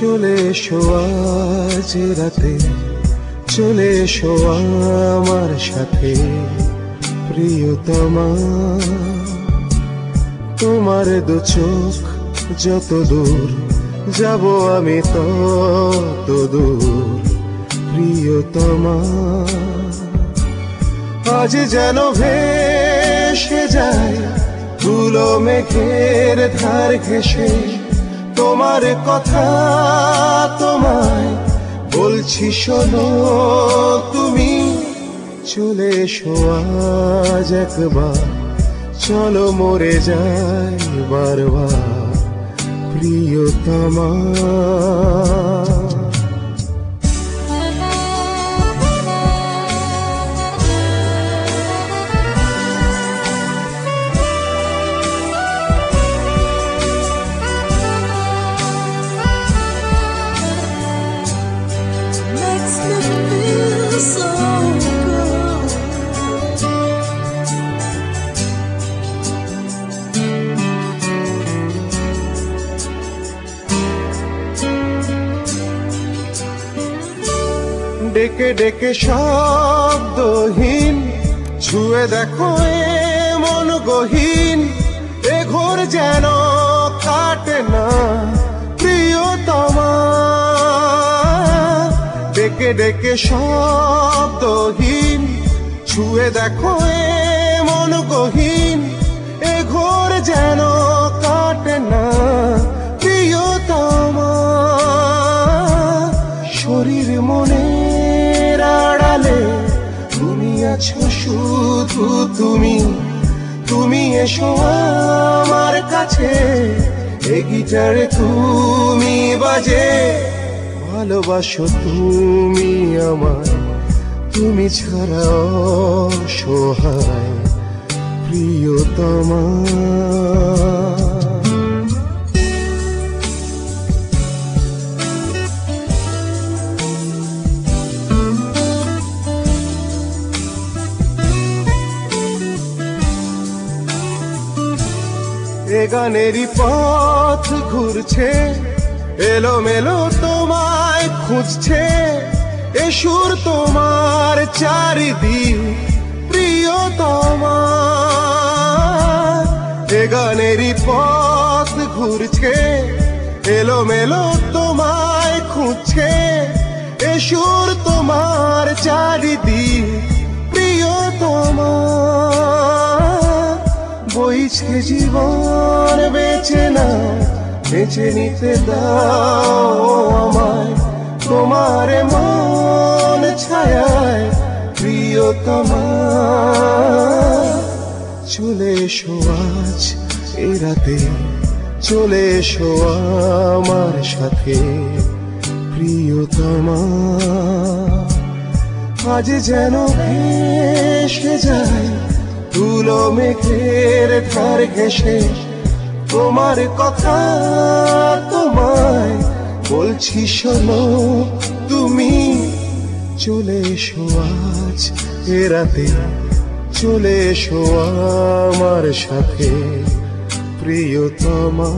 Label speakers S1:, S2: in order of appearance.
S1: চলে এসো আজ রাতে, চলে এসো আমার সাথে প্রিয়তমা। তোমার দু চোখ যত দূর যাব আমি তত দূর প্রিয়তমা। আজ যেন ভেসে যায় ধুলো মেঘের ধার ঘেঁষে, তোমার কথা তোমায় বলছি শোনো তুমি। চলে এসো আজ একবার, চলো মরে যাই বারবার প্রিয়তমা। ডেকে ডেকে শব্দহীন ছুঁয়ে দেখো এ মন গহীন, এ ঘোর যেন কাটে না প্রিয়তমা। ডেকে ডেকে শব্দহীন ছুঁয়ে দেখো এ মন গহীন, এ ঘোর যেন কাটে না প্রিয়তমা। শরীর মনে তুমি আছো শুধু তুমি, তুমি এসো আমার কাছে, এ গিটারে তুমি বাজে। ভালোবাসো তুমি আমায়, তুমি ছাড়া অসহায় প্রিয়তমা। এ গানেরই পথ ঘুরছে এলোমেলো তোমায় খুঁজছে, এ সুর তোমার চারিদিক প্রিয়তমা। এ গানেরই পথ ঘুরছে এলোমেলো তোমায় খুঁজছে, এ সুর তোমার চারিদিক প্রিয়তমা। বইছে জীবন বেঁচে না, বেঁচে নিতে দাও আমায় তোমার মন ছায়ায় প্রিয়তমা। চলে এসো আজ এ রাতে, চলে এসো আমার সাথে প্রিয়তমা। আজ যেন ভেসে যায় ধুলো মেঘের ধার ঘেঁষে, তোমার কথা তোমায় বলছি শোনো তুমি। চলে এসো আজ এ রাতে, চলে এসো আমার সাথে প্রিয়তমা।